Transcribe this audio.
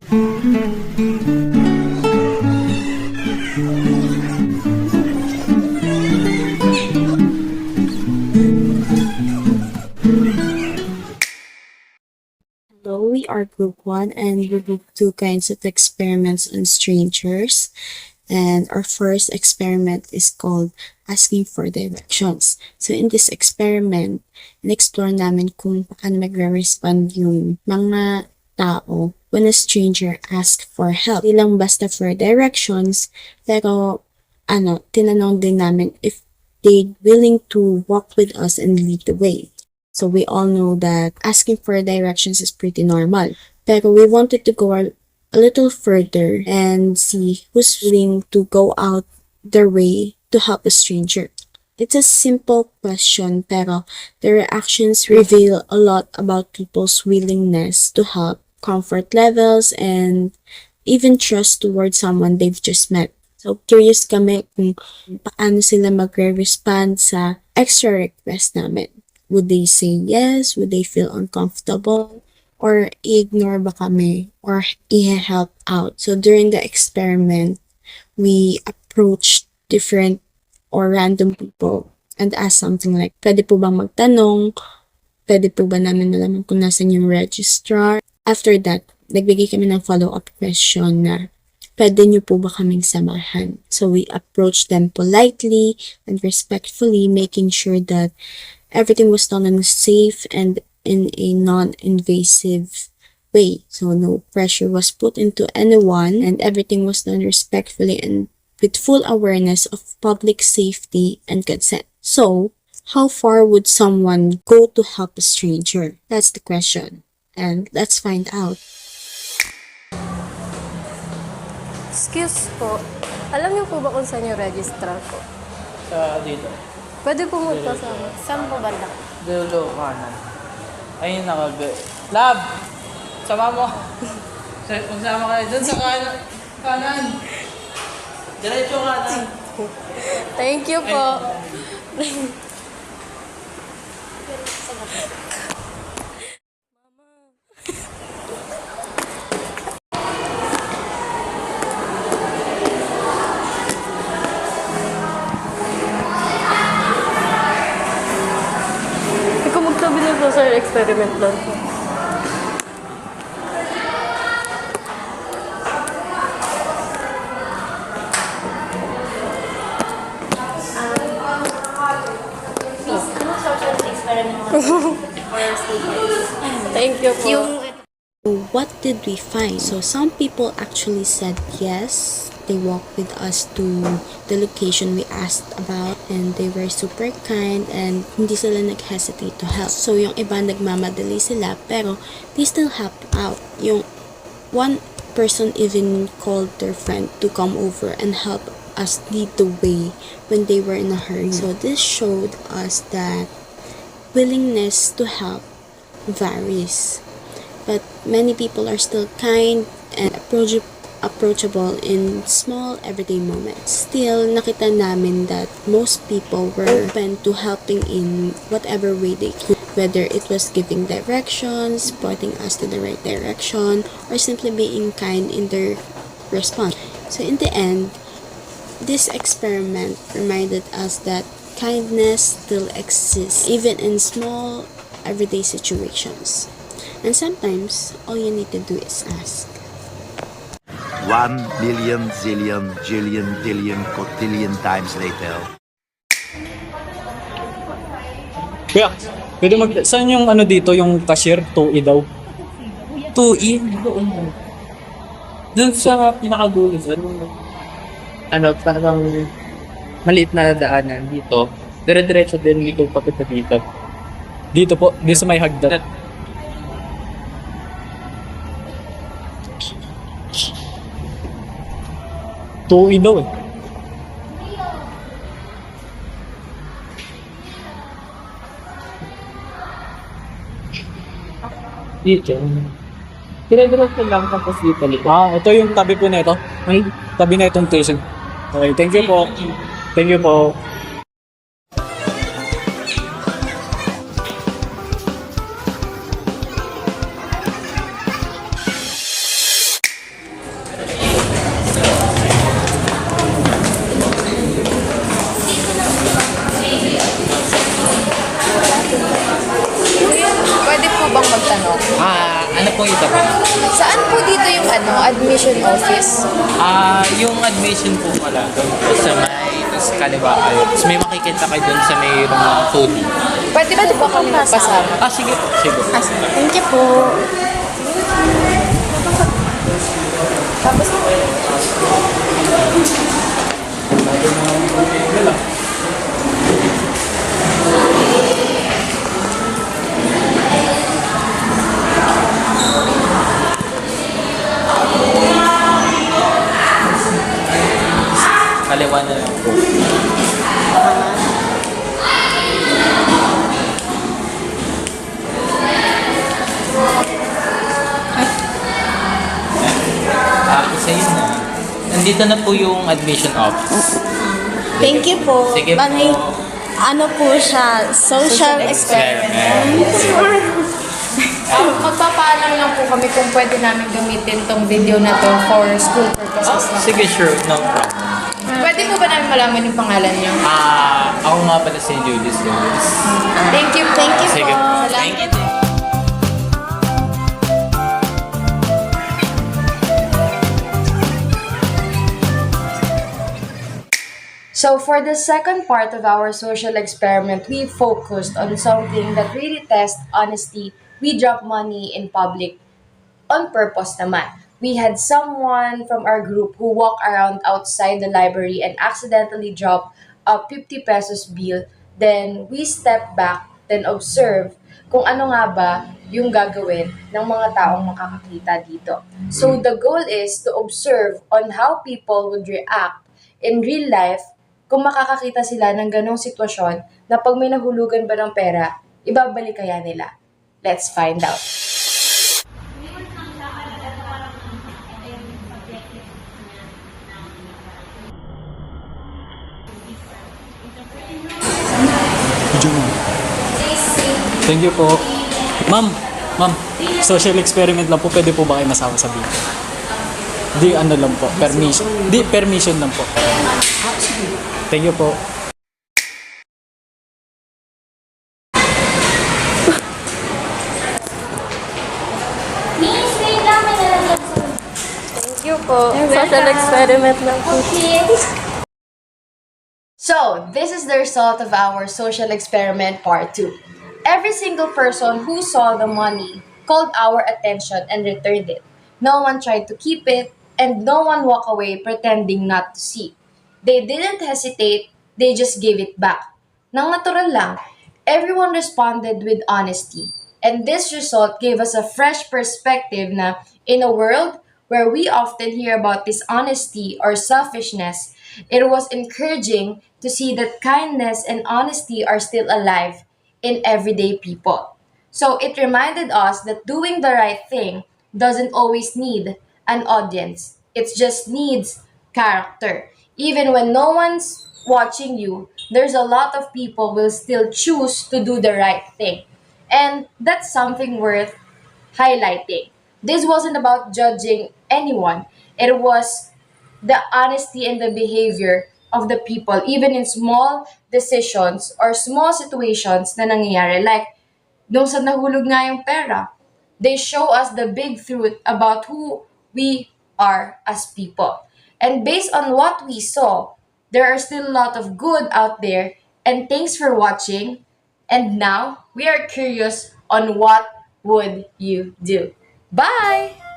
Hello, we are Group 1 and we do two kinds of experiments on strangers. And our first experiment is called asking for directions. So in this experiment, in-explore namin kung paano magre-respond yung mga tao when a stranger asks for help. Hindi lang basta for directions, pero tinanong din namin if they willing to walk with us and lead the way. So we all know that asking for directions is pretty normal. Pero we wanted to go a little further and see who's willing to go out their way to help a stranger. It's a simple question, pero the reactions reveal a lot about people's willingness to help, comfort levels, and even trust towards someone they've just met. So, curious kami kung paano sila magre-respond sa extra request namin. Would they say yes? Would they feel uncomfortable? Or ignore ba kami? Or i-help out? So, during the experiment, we approached different or random people and asked something like, pwede po bang magtanong? Pwede po ba namin malaman kung nasan yung registrar? After that, nagbigay kami ng follow-up question na, pwede niyo po ba kaming samahan? So, we approached them politely and respectfully, making sure that everything was done in a safe and in a non-invasive way. So no pressure was put into anyone and everything was done respectfully and with full awareness of public safety and consent. So, how far would someone go to help a stranger? That's the question. And let's find out. Excuse po, alam niyo po ba kung saan yung registrar ko? Dito. Pwede pumunta sa amin. Saan po banda? Dulo, kanan. Ayun nakabi. Lab! Sama mo. Magsama kayo dun sa kanan. Kanan. Diretso kanan. Thank you po. Ikaw magsabi ng social experiment lang po. Social experiment for students. Thank you po. What did we find? So some people actually said yes. They walked with us to the location we asked about and they were super kind and hindi sila nag-hesitate to help. So yung iba nagmamadali sila pero they still help out. Yung one person even called their friend to come over and help us lead the way when they were in a hurry. So this showed us that willingness to help varies. But many people are still kind and approachable in small everyday moments. Still, nakita namin that most people were open to helping in whatever way they could, whether it was giving directions, pointing us to the right direction, or simply being kind in their response. So in the end, this experiment reminded us that kindness still exists, even in small everyday situations. And sometimes, all you need to do is ask. 1 million, zillion, jillion, billion, cotillion times later. Kuya, pwede saan yung ano dito, yung cashier, 2E daw? 2E? Doon sa pinakagulo doon. Ano, parang maliit na daanan dito. Dire-diretso din dito papunta dito. Dito po, dito sa may hagdan. 2E daw eh. Dito. Dire-diretso lang tapos dito. Ito yung tabi po na ito. Ay, tabi na itong station. Okay, thank you po. Thank you po. pong itabi. Saan po dito yung admission office? Yung admission po pala doon po sa may sa kaliwa kayo. Tapos may makikita kayo doon sa mayroong 2D. Pwede ba ba kami magpasama? Sige po, sige. Thank you po. Tapos, Kaliwa na lang po. Isa yun na. Nandito na po yung admission office. Thank you po. Sige po. Bali, ano po siya? Social experiment. magpapaalam lang po kami kung pwede namin gamitin tong video na to for school purposes lang. Sige, sure. No problem. Pwede po ba namin malaman yung pangalan niyo? Ako nga pala si Julius Lewis. Thank you po. Sige po. Salamat. Thank you. So for the second part of our social experiment, we focused on something that really tests honesty. We drop money in public on purpose naman. We had someone from our group who walked around outside the library and accidentally dropped a 50 pesos bill. Then we stepped back, then observe kung ano nga ba yung gagawin ng mga taong makakakita dito. So the goal is to observe on how people would react in real life kung makakakita sila ng ganong sitwasyon na pag may nahulugan ba ng pera, ibabalik kaya nila. Let's find out. Thank you po. Ma'am, social experiment lang po. Pwede po ba kayo masama sa video? Di ano lang po, permission. Di, permission lang po. Thank you po. Miss, wait lang. May nalagyan sa... Thank you po. Social experiment lang po. So, this is the result of our social experiment part 2. Every single person who saw the money called our attention and returned it. No one tried to keep it, and no one walked away pretending not to see. They didn't hesitate, they just gave it back. Nang natural lang, everyone responded with honesty. And this result gave us a fresh perspective na in a world where we often hear about dishonesty or selfishness, it was encouraging to see that kindness and honesty are still alive in everyday people. So it reminded us that doing the right thing doesn't always need an audience. It just needs character. Even when no one's watching you, there's a lot of people will still choose to do the right thing. And that's something worth highlighting. This wasn't about judging anyone. It was the honesty and the behavior of the people, even in small decisions or small situations na nangyayari. Like, nung sa nahulog nga yung pera, they show us the big truth about who we are as people. And based on what we saw, there are still a lot of good out there. And thanks for watching. And now, we are curious on what would you do. Bye!